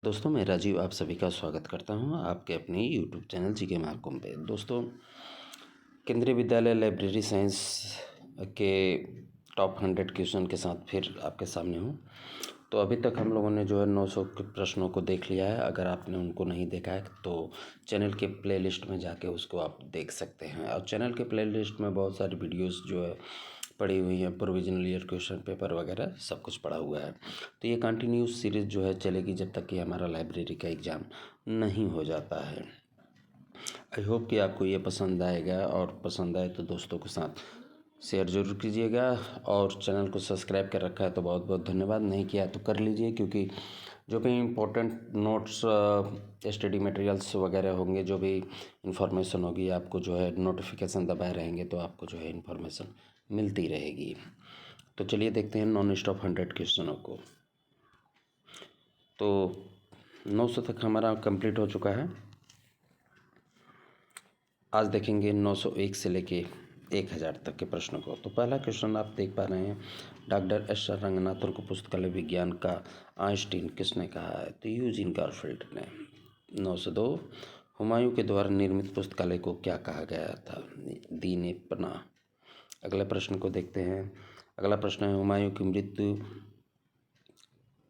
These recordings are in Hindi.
दोस्तों, मैं राजीव आप सभी का स्वागत करता हूं आपके अपने यूट्यूब चैनल जीके महाकुंभ पे। दोस्तों, केंद्रीय विद्यालय लाइब्रेरी साइंस के टॉप 100 क्वेश्चन के साथ फिर आपके सामने हूं। तो अभी तक हम लोगों ने जो है 900 के प्रश्नों को देख लिया है। अगर आपने उनको नहीं देखा है तो चैनल के प्लेलिस्ट में जाके उसको आप देख सकते हैं। और चैनल के प्लेलिस्ट में बहुत सारी वीडियोस जो है पड़ी हुई हैं, प्रोविजनल ईयर क्वेश्चन पेपर वगैरह सब कुछ पड़ा हुआ है। तो ये कंटिन्यूस सीरीज़ जो है चलेगी जब तक कि हमारा लाइब्रेरी का एग्ज़ाम नहीं हो जाता है। आई होप कि आपको ये पसंद आएगा, और पसंद आए तो दोस्तों के साथ शेयर ज़रूर कीजिएगा। और चैनल को सब्सक्राइब कर रखा है तो बहुत बहुत धन्यवाद, नहीं किया तो कर लीजिए, क्योंकि जो भी इम्पोर्टेंट नोट्स, स्टडी मटेरियल्स वगैरह होंगे, जो भी इंफॉर्मेशन होगी, आपको जो है नोटिफिकेशन दबाए रहेंगे तो आपको जो है इन्फॉर्मेशन मिलती रहेगी। तो चलिए देखते हैं नॉन स्टॉप 100 क्वेश्चनों को। तो 900 तक हमारा कंप्लीट हो चुका है। आज देखेंगे 901 से लेके 1000 तक के प्रश्नों को। तो पहला क्वेश्चन आप देख पा रहे हैं, डॉक्टर एस आर रंगनाथन को पुस्तकालय विज्ञान का आइंस्टीन किसने कहा है? तो यूजीन गारफील्ड ने। 902, हुमायूं के द्वारा निर्मित पुस्तकालय को क्या कहा गया था? दीन पनाह। अगले प्रश्न को देखते हैं। अगला प्रश्न है, हुमायूं की मृत्यु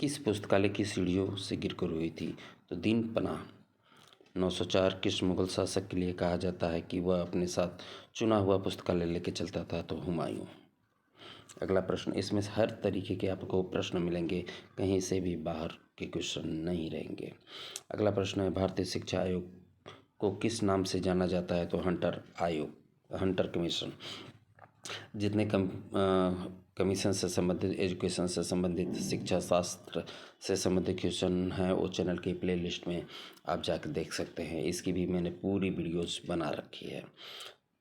किस पुस्तकालय की सीढ़ियों से गिरकर हुई थी? तो दीन पनाह। 904, किस मुगल शासक के लिए कहा जाता है कि वह अपने साथ चुना हुआ पुस्तकालय लेके चलता था? तो हुमायूं। अगला प्रश्न, इसमें हर तरीके के आपको प्रश्न मिलेंगे, कहीं से भी बाहर के क्वेश्चन नहीं रहेंगे। अगला प्रश्न है, भारतीय शिक्षा आयोग को किस नाम से जाना जाता है? तो हंटर आयोग, हंटर कमीशन। जितने कमीशन से संबंधित, एजुकेशन से संबंधित, शिक्षा शास्त्र से संबंधित क्वेश्चन हैं, वो चैनल की प्लेलिस्ट में आप जाकर देख सकते हैं। इसकी भी मैंने पूरी वीडियोस बना रखी है।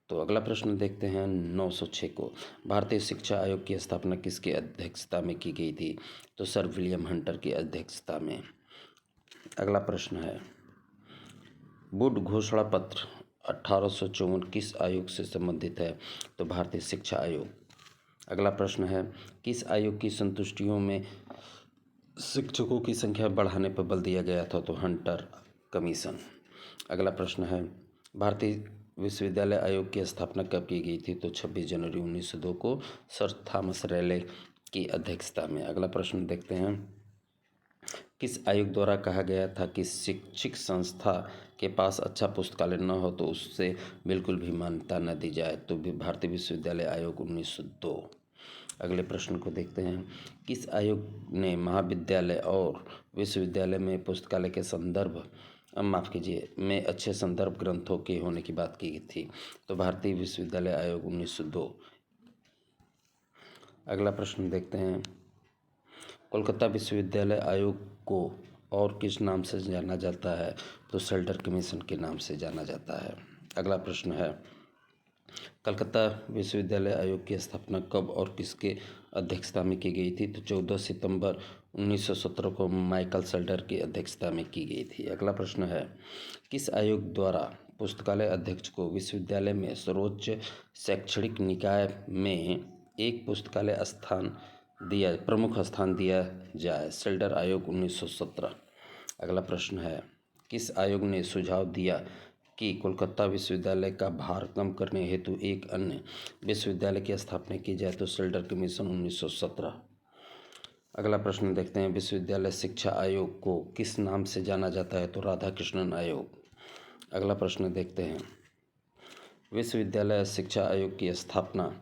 तो अगला प्रश्न देखते हैं 906 को, भारतीय शिक्षा आयोग की स्थापना किसकी अध्यक्षता में की गई थी? तो सर विलियम हंटर की अध्यक्षता में। अगला प्रश्न है, वुड घोषणा पत्र 1854 किस आयोग से संबंधित है? तो भारतीय शिक्षा आयोग। अगला प्रश्न है, किस आयोग की संतुष्टियों में शिक्षकों की संख्या बढ़ाने पर बल दिया गया था? तो हंटर कमीशन। अगला प्रश्न है, भारतीय विश्वविद्यालय आयोग की स्थापना कब की गई थी? तो 26 जनवरी 1902 को सर थॉमस रैले की अध्यक्षता में। अगला प्रश्न देखते हैं, किस आयोग द्वारा कहा गया था कि शैक्षिक संस्था के पास अच्छा पुस्तकालय न हो तो उससे बिल्कुल भी मान्यता न दी जाए? तो भारतीय विश्वविद्यालय आयोग 1902। अगले प्रश्न को देखते हैं, किस आयोग ने महाविद्यालय और विश्वविद्यालय में पुस्तकालय के संदर्भ, माफ़ कीजिए, में अच्छे संदर्भ ग्रंथों के होने की बात की थी? तो भारतीय विश्वविद्यालय आयोग 1902। अगला प्रश्न देखते हैं, कोलकाता विश्वविद्यालय आयोग को और किस नाम से जाना जाता है? तो सेल्टर कमीशन के नाम से जाना जाता है। अगला प्रश्न है, कलकत्ता विश्वविद्यालय आयोग की स्थापना कब और किसके अध्यक्षता में की गई थी? तो 14 सितंबर 1917 को माइकल सेल्टर की अध्यक्षता में की गई थी। अगला प्रश्न है, किस आयोग द्वारा पुस्तकालय अध्यक्ष को विश्वविद्यालय में सर्वोच्च शैक्षणिक निकाय में एक पुस्तकालय प्रमुख स्थान दिया जाए? सेल्टर आयोग 1917। अगला प्रश्न है, किस आयोग ने सुझाव दिया कि कोलकाता विश्वविद्यालय का भार कम करने हेतु एक अन्य विश्वविद्यालय की स्थापना की जाए? तो सेल्टर कमीशन 1917। अगला प्रश्न देखते हैं, विश्वविद्यालय शिक्षा आयोग को किस नाम से जाना जाता है? तो राधाकृष्णन आयोग। अगला प्रश्न देखते हैं, विश्वविद्यालय शिक्षा आयोग की स्थापना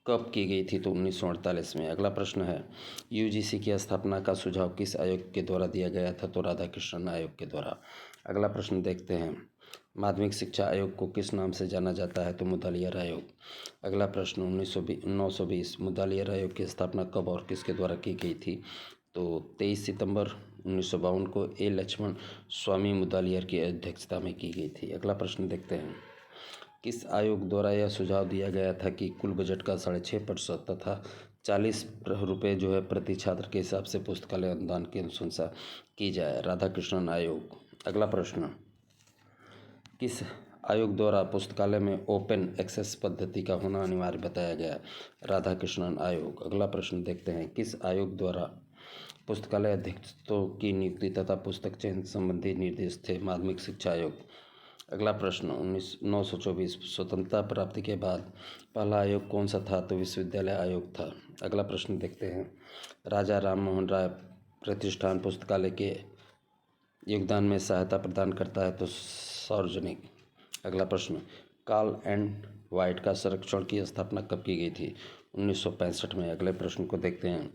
कब की गई थी? तो 1948 में। अगला प्रश्न है, यूजीसी की स्थापना का सुझाव किस आयोग के द्वारा दिया गया था? तो राधाकृष्णन आयोग के द्वारा। अगला प्रश्न देखते हैं, माध्यमिक शिक्षा आयोग को किस नाम से जाना जाता है? तो मुदालियर आयोग। अगला प्रश्न 920, मुदालियर आयोग की स्थापना कब और किसके द्वारा की गई थी? तो 23 सितंबर 1952 को ए लक्ष्मण स्वामी मुदालियर की अध्यक्षता में की गई थी। अगला प्रश्न देखते हैं, किस आयोग द्वारा यह सुझाव दिया गया था कि कुल बजट का 6.5% तथा 40 रुपये जो है प्रति छात्र के हिसाब से पुस्तकालय अनुदान की अनुशंसा की जाए? राधाकृष्णन आयोग। अगला प्रश्न, किस आयोग द्वारा पुस्तकालय में ओपन एक्सेस पद्धति का होना अनिवार्य बताया गया? राधाकृष्णन आयोग। अगला प्रश्न देखते हैं, किस आयोग द्वारा पुस्तकालय अध्यक्षों की नियुक्ति तथा पुस्तक चयन संबंधी निर्देश थे माध्यमिक शिक्षा आयोग। अगला प्रश्न 924 स्वतंत्रता प्राप्ति के बाद पहला आयोग कौन सा था? तो विश्वविद्यालय आयोग था। अगला प्रश्न देखते हैं, राजा राम मोहन राय प्रतिष्ठान पुस्तकालय के योगदान में सहायता प्रदान करता है? तो सार्वजनिक। अगला प्रश्न, कार्ल एंड वाइट का संरक्षण की स्थापना कब की गई थी? 1965 में। अगले प्रश्न को देखते हैं,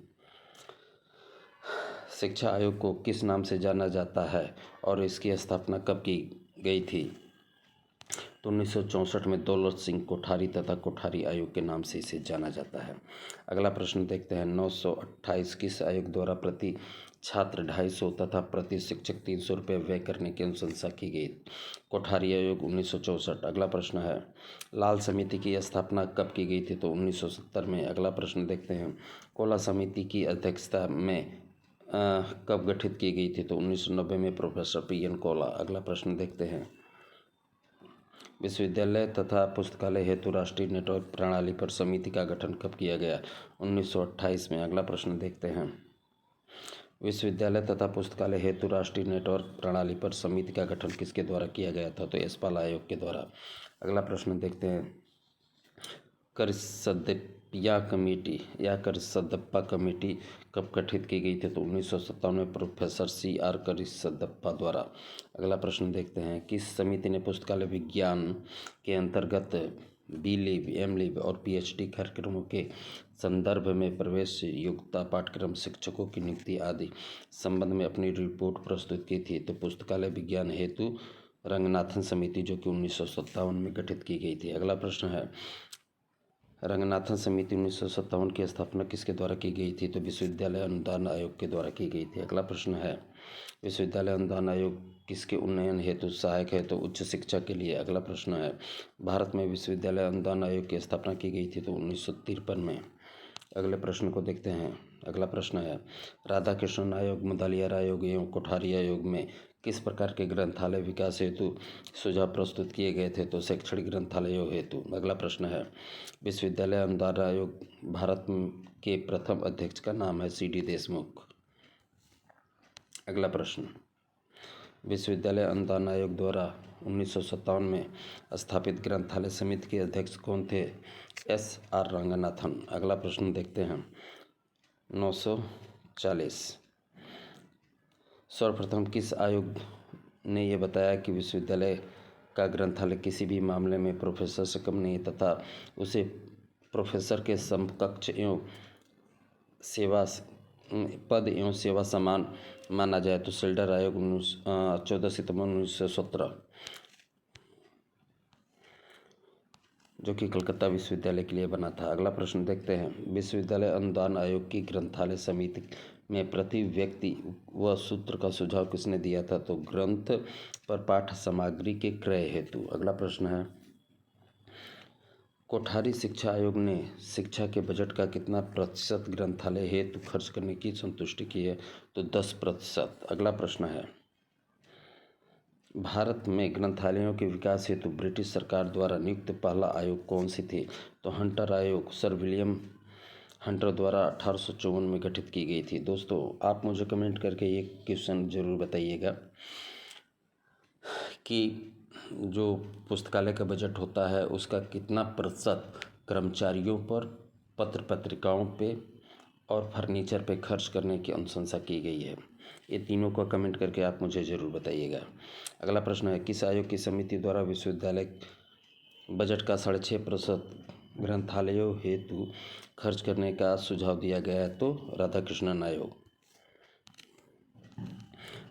शिक्षा आयोग को किस नाम से जाना जाता है और इसकी स्थापना कब की गई थी? तो 1964 में दौलत सिंह कोठारी तथा कोठारी आयोग के नाम से इसे जाना जाता है। अगला प्रश्न देखते हैं, 928 किस आयोग द्वारा प्रति छात्र 250 तथा प्रति शिक्षक 300 रुपये व्यय करने की अनुशंसा की गई? कोठारी आयोग 1964। अगला प्रश्न है, लाल समिति की स्थापना कब की गई थी? तो 1970 में। अगला प्रश्न देखते हैं, कोला समिति की अध्यक्षता में कब गठित की गई थी? तो 1990 में प्रोफेसर PN कोला। अगला प्रश्न देखते हैं, विश्वविद्यालय तथा पुस्तकालय हेतु राष्ट्रीय नेटवर्क प्रणाली पर समिति का गठन कब किया गया? 1928 में। अगला प्रश्न देखते हैं, विश्वविद्यालय तथा पुस्तकालय हेतु राष्ट्रीय नेटवर्क प्रणाली पर समिति का गठन किसके द्वारा किया गया था? तो यशपाल आयोग के द्वारा। अगला प्रश्न देखते हैं, करिसदप्पा कमेटी कब गठित की गई थी? तो 1957 में प्रोफेसर CR करिसदप्पा द्वारा। अगला प्रश्न देखते हैं, किस समिति ने पुस्तकालय विज्ञान के अंतर्गत B.Liv, M.Liv और PhD कार्यक्रमों के संदर्भ में प्रवेश योग्यता पाठ्यक्रम शिक्षकों की नियुक्ति आदि संबंध में अपनी रिपोर्ट प्रस्तुत की थी? तो पुस्तकालय विज्ञान हेतु रंगनाथन समिति, जो कि 1957 में गठित की गई थी। अगला प्रश्न है, रंगनाथन समिति 1957 की स्थापना किसके द्वारा की गई थी? तो विश्वविद्यालय अनुदान आयोग के द्वारा की गई थी। अगला प्रश्न है, विश्वविद्यालय अनुदान आयोग किसके उन्नयन हेतु सहायक है? तो उच्च शिक्षा के लिए। अगला प्रश्न है, भारत में विश्वविद्यालय अनुदान आयोग की स्थापना की गई थी? तो 1953 में। अगले प्रश्न को देखते हैं। अगला प्रश्न है, राधा कृष्णन आयोग, मुदलियार आयोग एवं कोठारी आयोग में किस प्रकार के ग्रंथालय विकास हेतु सुझाव प्रस्तुत किए गए थे? तो शैक्षणिक ग्रंथालयों हेतु। अगला प्रश्न है, विश्वविद्यालय अनुदान आयोग भारत के प्रथम अध्यक्ष का नाम है CD देशमुख। अगला प्रश्न, विश्वविद्यालय अनुदान आयोग द्वारा 1957 में स्थापित ग्रंथालय समिति के अध्यक्ष कौन थे? SR रंगनाथन। अगला प्रश्न देखते हैं, 940 सर्वप्रथम किस आयोग ने यह बताया कि विश्वविद्यालय का ग्रंथालय किसी भी मामले में प्रोफेसर से कम नहीं तथा उसे प्रोफेसर के समकक्ष एवं पद एवं सेवा समान माना जाए? तो सिल्डर आयोग 14 सितंबर 1917, जो कि कलकत्ता विश्वविद्यालय के लिए बना था। अगला प्रश्न देखते हैं, विश्वविद्यालय अनुदान आयोग की ग्रंथालय समिति में प्रति व्यक्ति व सूत्र का सुझाव किसने दिया था? तो ग्रंथ पर पाठ्य सामग्री के क्रय हेतु। अगला प्रश्न है, कोठारी शिक्षा आयोग ने शिक्षा के बजट का कितना प्रतिशत ग्रंथालय हेतु खर्च करने की संतुष्टि की है? तो 10%। अगला प्रश्न है, भारत में ग्रंथालयों के विकास हेतु ब्रिटिश सरकार द्वारा नियुक्त पहला आयोग कौन सी थी? तो हंटर आयोग सर विलियम हंटर द्वारा 1854 में गठित की गई थी। दोस्तों, आप मुझे कमेंट करके ये क्वेश्चन जरूर बताइएगा कि जो पुस्तकालय का बजट होता है उसका कितना प्रतिशत कर्मचारियों पर, पत्र पत्रिकाओं पे और फर्नीचर पे खर्च करने की अनुशंसा की गई है? ये तीनों को कमेंट करके आप मुझे ज़रूर बताइएगा। अगला प्रश्न है, किस आयोग की समिति द्वारा विश्वविद्यालय बजट का 6.5% ग्रंथालयों हेतु खर्च करने का सुझाव दिया गया है? तो राधाकृष्णन आयोग।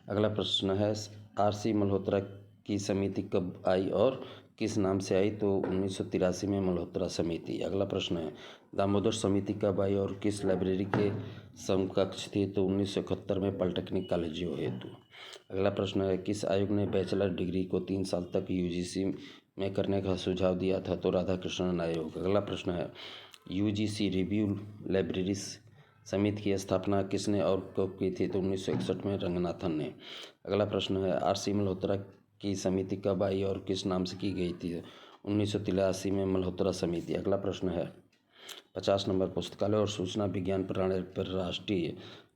अगला प्रश्न है, RC मल्होत्रा की समिति कब आई और किस नाम से आई? तो 1983 में मल्होत्रा समिति। अगला प्रश्न है, दामोदर समिति कब आई और किस लाइब्रेरी के समकक्ष थी? तो 1971 में पॉलिटेक्निक कॉलेजों हेतु। अगला प्रश्न है, किस आयोग ने बैचलर डिग्री को 3 साल तक UGC में करने का सुझाव दिया था? तो राधाकृष्णन आयोग। अगला प्रश्न है, UGC रिव्यू लाइब्रेरी समिति की स्थापना किसने और कब की थी? तो 1961 में रंगनाथन ने। अगला प्रश्न है, RC मल्होत्रा की समिति कब आई और किस नाम से की गई थी? 1983 में मल्होत्रा समिति। अगला प्रश्न है, 50 नंबर, पुस्तकालय और सूचना विज्ञान प्रणाली पर राष्ट्रीय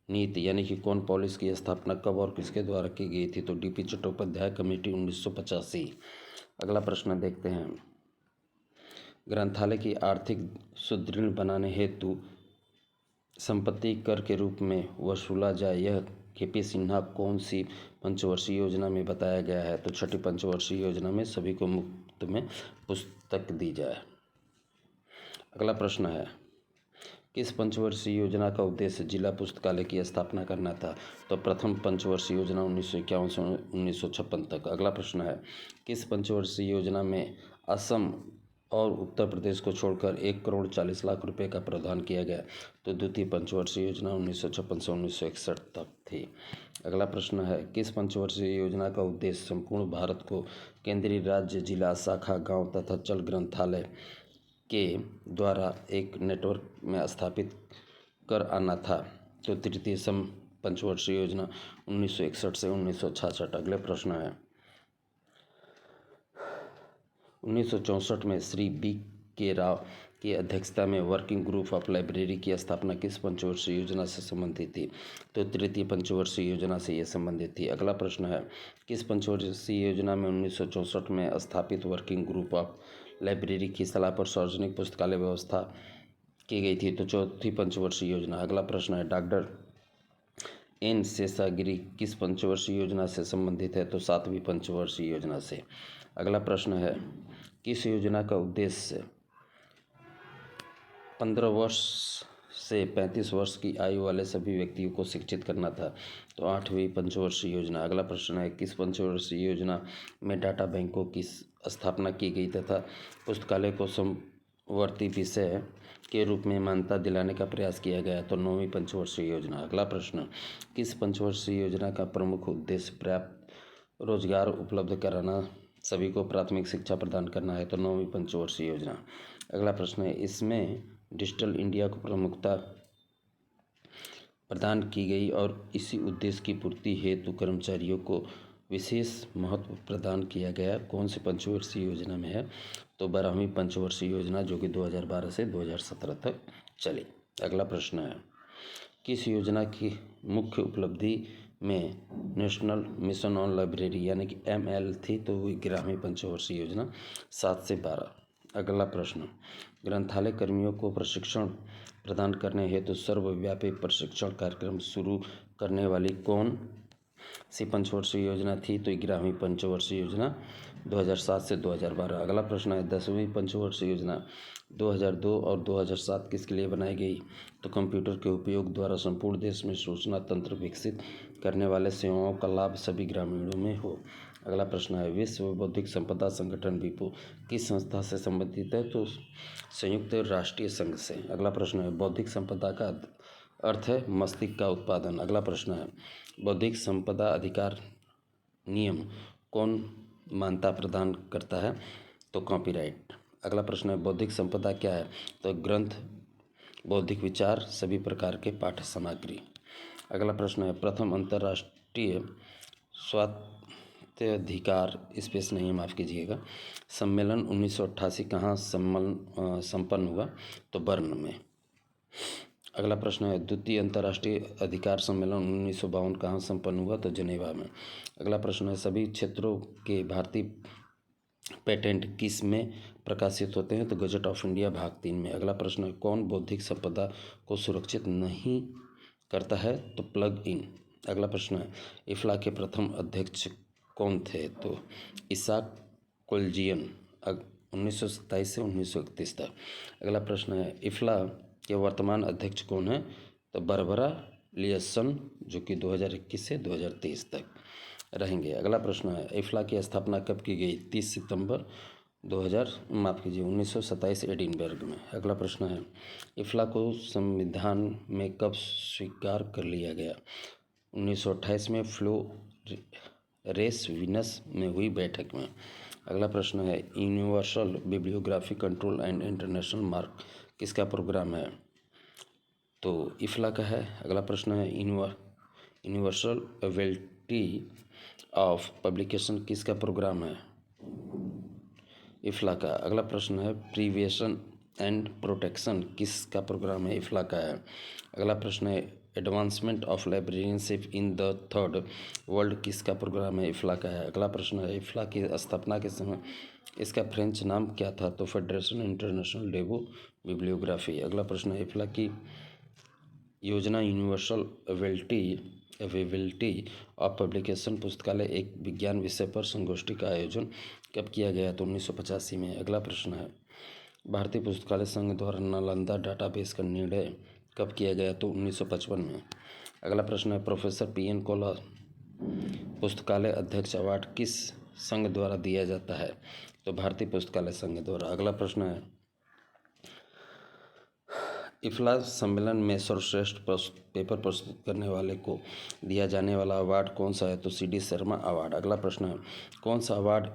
नीति यानी कि कौन पॉलिस की स्थापना कब और किसके द्वारा की गई थी? तो डीपी चट्टोपाध्याय कमेटी 1985। अगला प्रश्न देखते हैं। ग्रंथालय की आर्थिक सुदृढ़ बनाने हेतु संपत्ति कर के रूप में वसूला जाए, यह केपी सिन्हा कौन सी पंचवर्षीय योजना में बताया गया है? तो छठी पंचवर्षीय योजना में सभी को मुफ्त में पुस्तक दी जाए। अगला प्रश्न है, किस पंचवर्षीय योजना का उद्देश्य जिला पुस्तकालय की स्थापना करना था? तो प्रथम पंचवर्षीय योजना 1951 से 1956 तक। अगला प्रश्न है, किस पंचवर्षीय योजना में असम और उत्तर प्रदेश को छोड़कर 1,40,00,000 रुपये का प्रावधान किया गया? तो द्वितीय पंचवर्षीय योजना 1956 से 1961 तक थी। अगला प्रश्न है, किस पंचवर्षीय योजना का उद्देश्य संपूर्ण भारत को केंद्रीय, राज्य, जिला, शाखा, गांव तथा चल ग्रंथालय के द्वारा एक नेटवर्क में स्थापित कर आना था? तो तृतीय पंचवर्षीय योजना 1961 से 1966। अगले प्रश्न है, 1964 में श्री बी के राव की अध्यक्षता में वर्किंग ग्रुप ऑफ लाइब्रेरी की स्थापना किस पंचवर्षीय योजना से संबंधित थी? तो तृतीय पंचवर्षीय योजना से यह संबंधित थी। अगला प्रश्न है, किस पंचवर्षीय योजना में 1964 में स्थापित वर्किंग ग्रुप ऑफ लाइब्रेरी की सलाह पर सार्वजनिक पुस्तकालय व्यवस्था की गई थी? तो चौथी पंचवर्षीय योजना। अगला प्रश्न है, डॉक्टर एन शेषागिरी किस पंचवर्षीय योजना से संबंधित है? तो सातवीं पंचवर्षीय योजना से। अगला प्रश्न है, किस योजना का उद्देश्य 15 वर्ष से 35 वर्ष की आयु वाले सभी व्यक्तियों को शिक्षित करना था? तो 8वीं पंचवर्षीय योजना। अगला प्रश्न है, किस पंचवर्षीय योजना में डाटा बैंकों की स्थापना की गई तथा पुस्तकालय को समवर्ती विषय के रूप में मान्यता दिलाने का प्रयास किया गया? तो 9वीं पंचवर्षीय योजना। अगला प्रश्न, किस पंचवर्षीय योजना का प्रमुख उद्देश्य पर्याप्त रोजगार उपलब्ध कराना, सभी को प्राथमिक शिक्षा प्रदान करना है? तो 9वीं पंचवर्षीय योजना। अगला प्रश्न है, इसमें डिजिटल इंडिया को प्रमुखता प्रदान की गई और इसी उद्देश्य की पूर्ति हेतु कर्मचारियों को विशेष महत्व प्रदान किया गया, कौन सी पंचवर्षीय योजना में है? तो 12वीं पंचवर्षीय योजना, जो कि 2012 से 2017 तक चली। अगला प्रश्न है, किस योजना की मुख्य उपलब्धि में नेशनल मिशन ऑन लाइब्रेरी यानी कि ML थी? तो 11वीं पंचवर्षीय योजना 7 से 12। अगला प्रश्न, ग्रंथालय कर्मियों को प्रशिक्षण प्रदान करने हेतु सर्वव्यापी प्रशिक्षण कार्यक्रम शुरू करने वाली कौन सी पंचवर्षीय योजना थी? तो 11वीं पंचवर्षीय योजना 2007 से 2012। अगला प्रश्न है, 10वीं पंचवर्षीय योजना 2002 और 2007 किसके लिए बनाई गई? तो कंप्यूटर के उपयोग द्वारा संपूर्ण देश में सूचना तंत्र विकसित करने वाले सेवाओं का लाभ सभी ग्रामीणों में हो। अगला प्रश्न है, विश्व बौद्धिक संपदा संगठन विपो किस संस्था से संबंधित है? तो संयुक्त राष्ट्रीय संघ से। अगला प्रश्न है, बौद्धिक संपदा का अर्थ है मस्तिष्क का उत्पादन। अगला प्रश्न है, बौद्धिक संपदा अधिकार नियम कौन मान्यता प्रदान करता है? तो कॉपीराइट। अगला प्रश्न है, बौद्धिक संपदा क्या है? तो ग्रंथ, बौद्धिक विचार, सभी प्रकार के पाठ्य सामग्री। अगला प्रश्न है, प्रथम अंतर्राष्ट्रीय स्वास्थ्याधिकार स्पेस नहीं, माफ़ कीजिएगा, सम्मेलन 1988 कहाँ संपन्न हुआ? तो बर्न में। अगला प्रश्न है, द्वितीय अंतर्राष्ट्रीय अधिकार सम्मेलन 1952 कहाँ संपन्न हुआ? तो जनेवा में। अगला प्रश्न है, सभी क्षेत्रों के भारतीय पेटेंट किस में प्रकाशित होते हैं? तो गजट ऑफ इंडिया भाग 3 में। अगला प्रश्न है, कौन बौद्धिक संपदा को सुरक्षित नहीं करता है? तो प्लग इन। अगला प्रश्न है, इफ्ला के प्रथम अध्यक्ष कौन थे? तो इसाक कोल्जियन 1927 से 1931 तक। अगला प्रश्न है, इफ्ला के वर्तमान अध्यक्ष कौन है? तो बारबरा लियसन, जो कि 2021 से 2023 तक रहेंगे। अगला प्रश्न है, इफ्ला की स्थापना कब की गई? 30 सितंबर 1927 एडिनबर्ग में। अगला प्रश्न है, इफ्ला को संविधान में कब स्वीकार कर लिया गया? 1928 में फ्लोरेंस वीनस में हुई बैठक में। अगला प्रश्न है, universal bibliography control and international mark किसका प्रोग्राम है? तो इफ्ला का है। अगला प्रश्न है, यूनिवर्सल अवेलेबिलिटी ऑफ पब्लिकेशन किसका प्रोग्राम है? इफ्ला का। अगला प्रश्न है, प्रिवेंशन एंड प्रोटेक्शन किसका प्रोग्राम है? इफ्ला का है। अगला प्रश्न है, advancement of librarianship in the third world किसका प्रोग्राम है? इफ्ला का है। अगला प्रश्न है, इफ्ला की स्थापना के समय इसका फ्रेंच नाम क्या था? तो फेडरेशन इंटरनेशनल डेबो बिब्लियोग्राफी। अगला प्रश्न है, इफ्ला की योजना यूनिवर्सल अवेलेबिलिटी ऑफ पब्लिकेशन पुस्तकालय एक विज्ञान विषय पर संगोष्ठी का आयोजन कब किया गया? तो 1985 में। अगला प्रश्न है, भारतीय पुस्तकालय संघ द्वारा नालंदा डाटाबेस का निर्णय कब किया गया? तो 1955 में। अगला प्रश्न है, प्रोफेसर PN कोला पुस्तकालय अध्यक्ष अवार्ड किस संघ द्वारा दिया जाता है? तो भारतीय पुस्तकालय संघ द्वारा। अगला प्रश्न है, इफ्ला सम्मेलन में सर्वश्रेष्ठ पेपर प्रस्तुत करने वाले को दिया जाने वाला अवार्ड कौन सा है? तो CD शर्मा अवार्ड। अगला प्रश्न है, कौन सा अवार्ड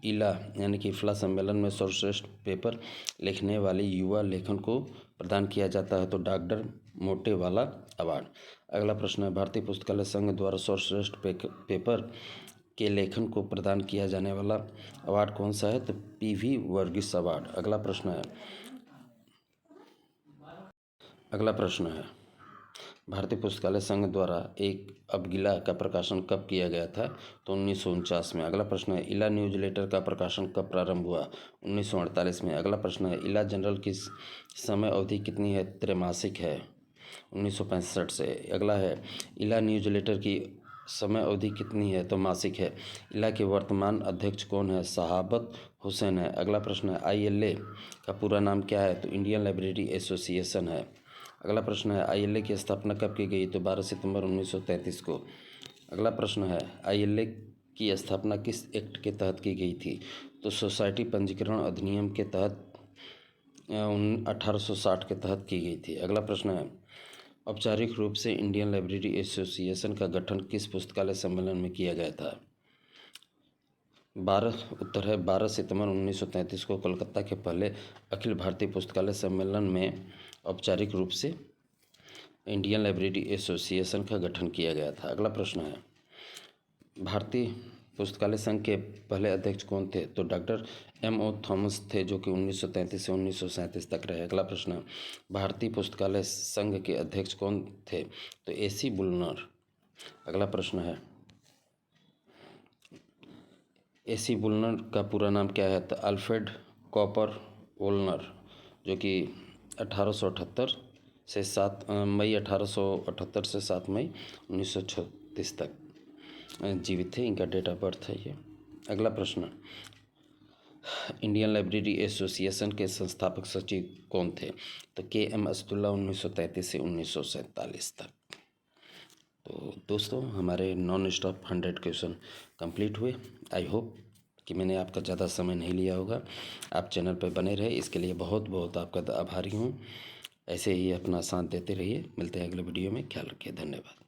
इला यानी कि इफ्ला सम्मेलन में सर्वश्रेष्ठ पेपर लिखने वाले युवा लेखन को प्रदान किया जाता है? तो डॉक्टर मोटेवाला अवार्ड। अगला प्रश्न है, भारतीय पुस्तकालय संघ द्वारा सर्वश्रेष्ठ पेपर के लेखन को प्रदान किया जाने वाला अवार्ड कौन सा है? तो PV वर्गीस अवार्ड। अगला प्रश्न है, भारतीय पुस्तकालय संघ द्वारा एक अबगिला का प्रकाशन कब किया गया था? तो 1949 में। अगला प्रश्न है, इला न्यूज़लेटर का प्रकाशन कब प्रारंभ हुआ? 1948 में। अगला प्रश्न है, इला जनरल की समय अवधि कितनी है? त्रैमासिक है, 1965 से। अगला है, इला न्यूज़लेटर की समय अवधि कितनी है? तो मासिक है। इला के वर्तमान अध्यक्ष कौन है? शहाबत हुसैन है। अगला प्रश्न है, ILA का पूरा नाम क्या है? तो इंडियन लाइब्रेरी एसोसिएशन है। अगला प्रश्न है, ILA की स्थापना कब की गई? तो 12 सितंबर 1933 को। अगला प्रश्न है, ILA की स्थापना किस एक्ट के तहत की गई थी? तो सोसाइटी पंजीकरण अधिनियम के तहत 1860 के तहत की गई थी। अगला प्रश्न है, औपचारिक रूप से इंडियन लाइब्रेरी एसोसिएशन का गठन किस पुस्तकालय सम्मेलन में किया गया था? उत्तर है 12 सितंबर 1933 को कोलकाता के पहले अखिल भारतीय पुस्तकालय सम्मेलन में औपचारिक रूप से इंडियन लाइब्रेरी एसोसिएशन का गठन किया गया था। अगला प्रश्न है, भारतीय पुस्तकालय संघ के पहले अध्यक्ष कौन थे? तो डॉक्टर MO थॉमस थे, जो कि 1933 से 1937 तक रहे। अगला प्रश्न है, भारतीय पुस्तकालय संघ के अध्यक्ष कौन थे? तो AC बुलनर। अगला प्रश्न है, AC बुलनर का पूरा नाम क्या है? तो अल्फ्रेड कॉपर वोल्नर, जो कि 1878 से 7 मई 1878 से 7 मई 1936 तक जीवित थे। इनका डेट ऑफ बर्थ है ये। अगला प्रश्न, इंडियन लाइब्रेरी एसोसिएशन के संस्थापक सचिव कौन थे? तो KM असदुल्ला 1933 से 1947 तक। तो दोस्तों, हमारे नॉन स्टॉप 100 क्वेश्चन कंप्लीट हुए। आई होप कि मैंने आपका ज़्यादा समय नहीं लिया होगा। आप चैनल पर बने रहे, इसके लिए बहुत बहुत आपका आभारी हूँ। ऐसे ही अपना साथ देते रहिए। मिलते हैं अगले वीडियो में। ख्याल रखिए। धन्यवाद।